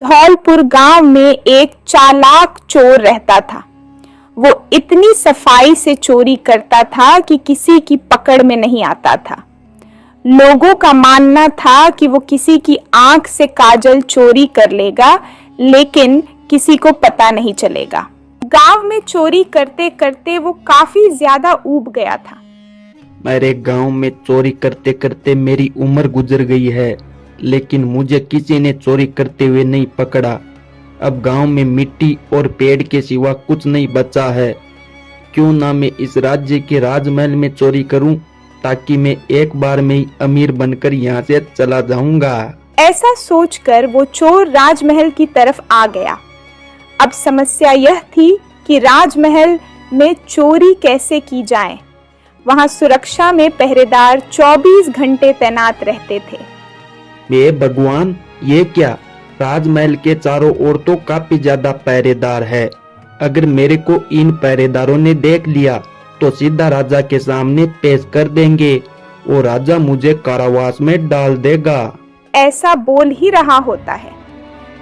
धौलपुर गांव में एक चालाक चोर रहता था। वो इतनी सफाई से चोरी करता था कि किसी की पकड़ में नहीं आता था। लोगों का मानना था कि वो किसी की आंख से काजल चोरी कर लेगा, लेकिन किसी को पता नहीं चलेगा। गांव में चोरी करते करते वो काफी ज्यादा ऊब गया था। मेरे गांव में चोरी करते करते मेरी उम्र गुजर गई है, लेकिन मुझे किसी ने चोरी करते हुए नहीं पकड़ा। अब गांव में मिट्टी और पेड़ के सिवा कुछ नहीं बचा है। क्यों ना मैं इस राज्य के राजमहल में चोरी करूं, ताकि मैं एक बार में ही अमीर बनकर यहाँ से चला जाऊंगा। ऐसा सोचकर वो चोर राजमहल की तरफ आ गया। अब समस्या यह थी कि राजमहल में चोरी कैसे की जाए। वहां सुरक्षा में पहरेदार 24 घंटे तैनात रहते थे। ये भगवान, ये क्या? राजमहल के चारों ओर तो काफी ज्यादा पहरेदार है। अगर मेरे को इन पहरेदारों ने देख लिया तो सीधा राजा के सामने पेश कर देंगे और राजा मुझे कारावास में डाल देगा। ऐसा बोल ही रहा होता है,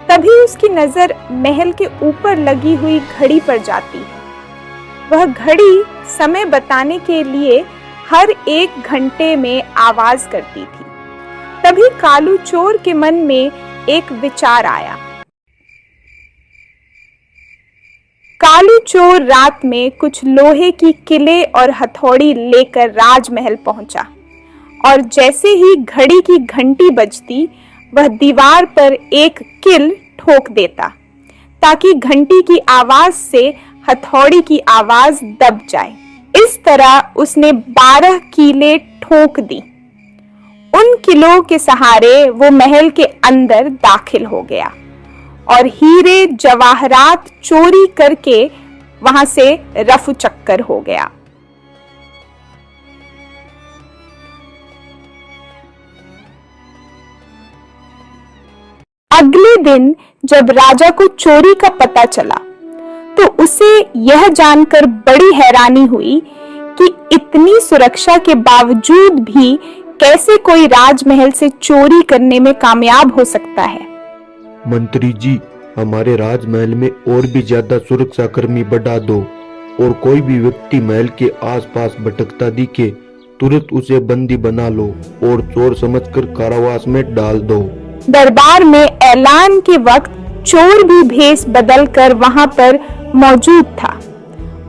तभी उसकी नजर महल के ऊपर लगी हुई घड़ी पर जाती है। वह घड़ी समय बताने के लिए हर 1 घंटे में आवाज करती थी। तभी कालू चोर के मन में एक विचार आया। कालू चोर रात में कुछ लोहे की किले और हथौड़ी लेकर राजमहल पहुंचा, और जैसे ही घड़ी की घंटी बजती वह दीवार पर एक किल ठोक देता, ताकि घंटी की आवाज से हथौड़ी की आवाज दब जाए। इस तरह उसने 12 कीलें ठोक दी। उन किलों के सहारे वो महल के अंदर दाखिल हो गया और हीरे जवाहरात चोरी करके वहां से रफू चक्कर हो गया। अगले दिन जब राजा को चोरी का पता चला तो उसे यह जानकर बड़ी हैरानी हुई कि इतनी सुरक्षा के बावजूद भी कैसे कोई राजमहल से चोरी करने में कामयाब हो सकता है। मंत्री जी, हमारे राजमहल में और भी ज्यादा सुरक्षा कर्मी बढ़ा दो, और कोई भी व्यक्ति महल के आसपास भटकता दिखे तुरंत उसे बंदी बना लो और चोर समझकर कारावास में डाल दो। दरबार में ऐलान के वक्त चोर भी भेष बदलकर वहां पर मौजूद था।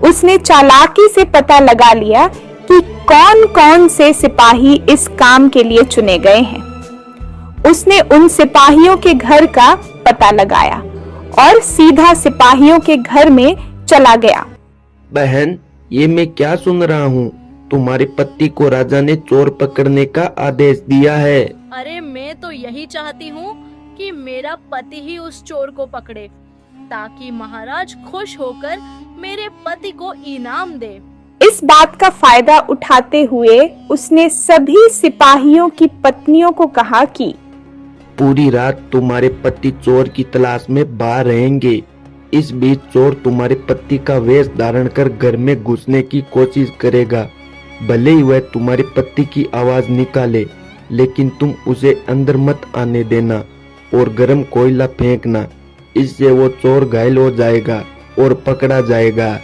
उसने चालाकी से पता लगा लिया कि कौन कौन से सिपाही इस काम के लिए चुने गए हैं। उसने उन सिपाहियों के घर का पता लगाया और सीधा सिपाहियों के घर में चला गया। बहन, ये मैं क्या सुन रहा हूँ? तुम्हारे पति को राजा ने चोर पकड़ने का आदेश दिया है। अरे मैं तो यही चाहती हूँ कि मेरा पति ही उस चोर को पकड़े, ताकि महाराज खुश होकर मेरे पति को इनाम दे। इस बात का फायदा उठाते हुए उसने सभी सिपाहियों की पत्नियों को कहा कि पूरी रात तुम्हारे पति चोर की तलाश में बाहर रहेंगे। इस बीच चोर तुम्हारे पति का वेश धारण कर घर में घुसने की कोशिश करेगा। भले ही वह तुम्हारे पति की आवाज निकाले, लेकिन तुम उसे अंदर मत आने देना और गर्म कोयला फेंकना। इससे वो चोर घायल हो जाएगा और पकड़ा जाएगा।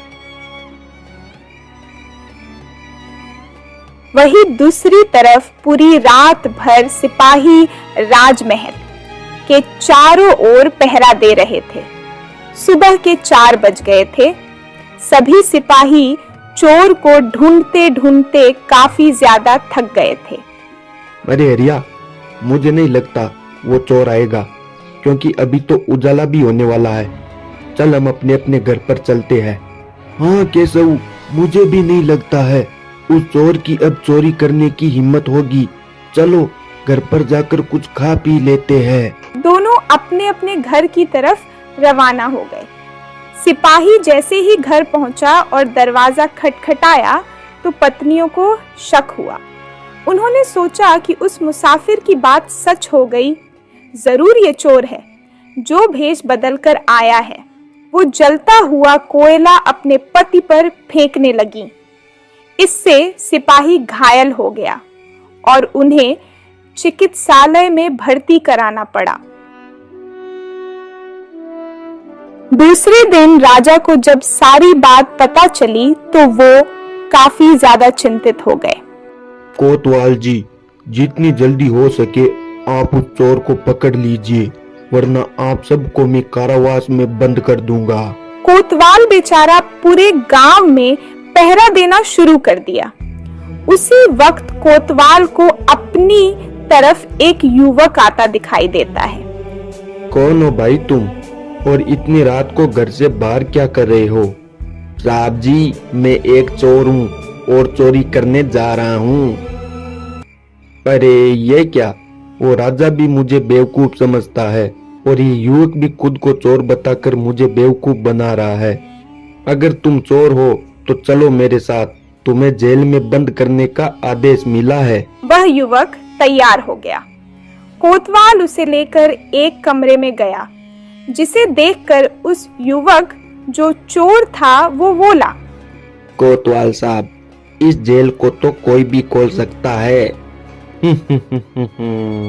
वही दूसरी तरफ पूरी रात भर सिपाही राजमहल के चारों ओर पहरा दे रहे थे। सुबह के 4 बज गए थे। सभी सिपाही चोर को ढूंढते ढूंढते काफी ज्यादा थक गए थे। अरे हरिया, मुझे नहीं लगता वो चोर आएगा, क्योंकि अभी तो उजाला भी होने वाला है। चल हम अपने अपने घर पर चलते हैं। हाँ केशव, मुझे भी नहीं लगता है उस चोर की अब चोरी करने की हिम्मत होगी। चलो घर पर जाकर कुछ खा पी लेते हैं। दोनों अपने अपने घर की तरफ रवाना हो गए। सिपाही जैसे ही घर पहुंचा और दरवाजा खटखटाया तो पत्नियों को शक हुआ। उन्होंने सोचा कि उस मुसाफिर की बात सच हो गई। जरूर ये चोर है जो भेष बदलकर आया है। वो जलता हुआ कोयला अपने पति पर फेंकने लगी। इससे सिपाही घायल हो गया और उन्हें चिकित्सालय में भर्ती कराना पड़ा। दूसरे दिन राजा को जब सारी बात पता चली तो वो काफी ज्यादा चिंतित हो गए। कोतवाल जी, जितनी जल्दी हो सके आप उस चोर को पकड़ लीजिए, वरना आप सबको मैं कारावास में बंद कर दूंगा। कोतवाल बेचारा पूरे गांव में पहरा देना शुरू कर दिया। उसी वक्त कोतवाल को अपनी तरफ एक युवक आता दिखाई देता है। कौन हो भाई तुम, और इतनी रात को घर से बाहर क्या कर रहे हो? साहब जी, मैं एक चोर हूँ और चोरी करने जा रहा हूँ। अरे ये क्या, वो राजा भी मुझे बेवकूफ समझता है और ये युवक भी खुद को चोर बताकर मुझे बेवकूफ बना रहा है। अगर तुम चोर हो तो चलो मेरे साथ, तुम्हें जेल में बंद करने का आदेश मिला है। वह युवक तैयार हो गया। कोतवाल उसे लेकर एक कमरे में गया, जिसे देखकर उस युवक जो चोर था वो बोला, कोतवाल साहब, इस जेल को तो कोई भी खोल सकता है।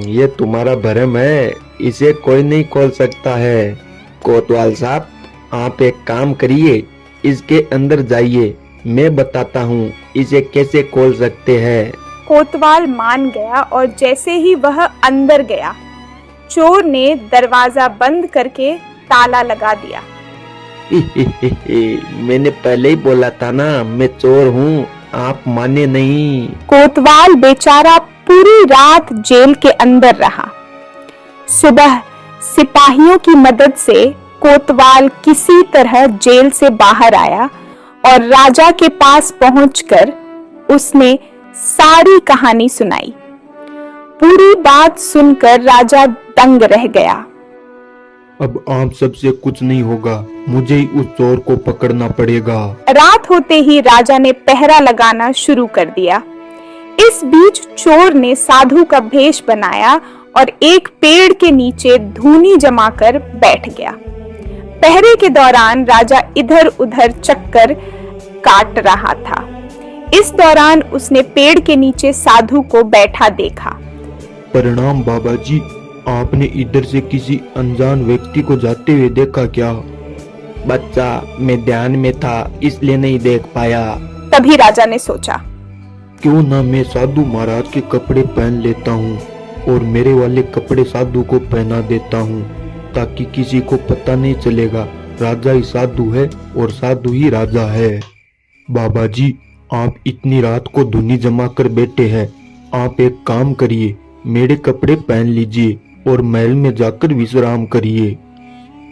ये तुम्हारा भ्रम है, इसे कोई नहीं खोल सकता है। कोतवाल साहब, आप एक काम करिए, इसके अंदर जाइए, मैं बताता हूँ इसे कैसे खोल सकते हैं। कोतवाल मान गया और जैसे ही वह अंदर गया, चोर ने दरवाजा बंद करके ताला लगा दिया। मैंने पहले ही बोला था ना, मैं चोर हूँ, आप माने नहीं। कोतवाल बेचारा पूरी रात जेल के अंदर रहा। सुबह सिपाहियों की मदद से कोतवाल किसी तरह जेल से बाहर आया और राजा के पास पहुंचकर उसने सारी कहानी सुनाई। पूरी बात सुनकर राजा दंग रह गया। अब आप सबसे कुछ नहीं होगा, मुझे ही उस चोर को पकड़ना पड़ेगा। रात होते ही राजा ने पहरा लगाना शुरू कर दिया। इस बीच चोर ने साधु का भेष बनाया और एक पेड़ के नीचे धूनी जमाकर बैठ गया। पहरे के दौरान राजा इधर उधर चक्कर काट रहा था। इस दौरान उसने पेड़ के नीचे साधु को बैठा देखा। प्रणाम बाबा जी, आपने इधर से किसी अनजान व्यक्ति को जाते हुए देखा क्या? बच्चा, मैं ध्यान में था इसलिए नहीं देख पाया। तभी राजा ने सोचा, क्यों ना मैं साधु महाराज के कपड़े पहन लेता हूँ और मेरे वाले कपड़े साधु को पहना देता हूँ, ताकि किसी को पता नहीं चलेगा राजा ही साधु है और साधु ही राजा है। बाबा जी, आप इतनी रात को धुनी जमा कर बैठे हैं, आप एक काम करिए, मेरे कपड़े पहन लीजिए और महल में जाकर विश्राम करिए।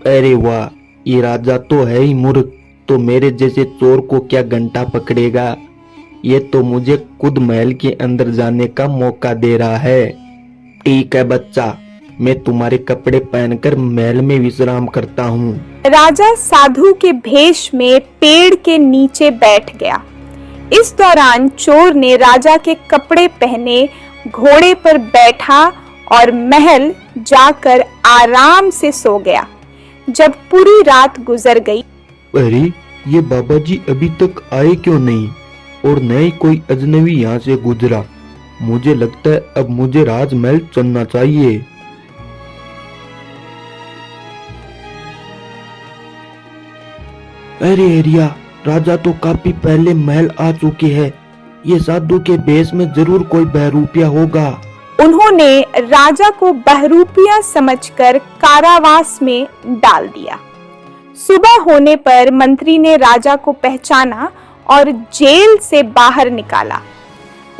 अरे वाह, ये राजा तो है ही मूर्ख, तो मेरे जैसे चोर को क्या घंटा पकड़ेगा? ये तो मुझे खुद महल के अंदर जाने का मौका दे रहा है। ठीक है बच्चा, मैं तुम्हारे कपड़े पहनकर महल में विश्राम करता हूँ। राजा साधु के भेष में पेड़ के नीचे बैठ गया। इस दौरान चोर ने राजा के कपड़े पहने घोड़े पर बैठा और महल जाकर आराम से सो गया। जब पूरी रात गुजर गई, अरे ये बाबा जी अभी तक आए क्यों नहीं, और न ही कोई अजनबी यहाँ से गुजरा। मुझे लगता है अब मुझे राजमहल चलना चाहिए। अरे एरिया, राजा तो काफी पहले महल आ चुके हैं। ये साधु के भेष में जरूर कोई बहरूपिया होगा। उन्होंने राजा को बहरूपिया समझकर कारावास में डाल दिया। सुबह होने पर मंत्री ने राजा को पहचाना और जेल से बाहर निकाला।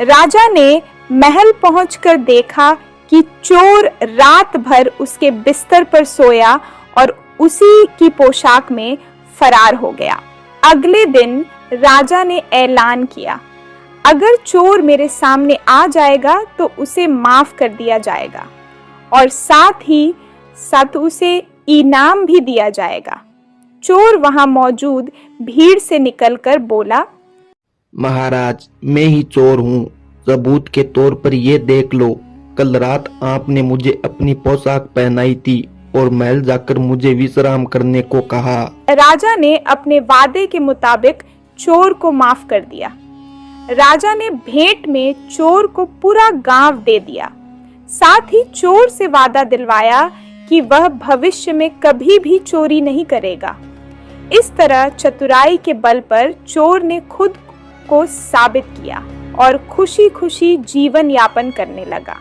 राजा ने महल पहुंचकर देखा कि चोर रात भर उसके बिस्तर पर सोया और उसी की पोशाक में फरार हो गया। अगले दिन राजा ने ऐलान किया, अगर चोर मेरे सामने आ जाएगा तो उसे माफ कर दिया जाएगा और साथ ही साथ उसे इनाम भी दिया जाएगा। चोर वहां मौजूद भीड़ से निकलकर बोला, महाराज, मैं ही चोर हूँ, सबूत के तौर पर ये देख लो, कल रात आपने मुझे अपनी पोशाक पहनाई थी और महल जाकर मुझे विश्राम करने को कहा। राजा ने अपने वादे के मुताबिक चोर को माफ कर दिया। राजा ने भेंट में चोर को पूरा गांव दे दिया। साथ ही चोर से वादा दिलवाया कि वह भविष्य में कभी भी चोरी नहीं करेगा। इस तरह चतुराई के बल पर चोर ने खुद को साबित किया और खुशी खुशी जीवन यापन करने लगा।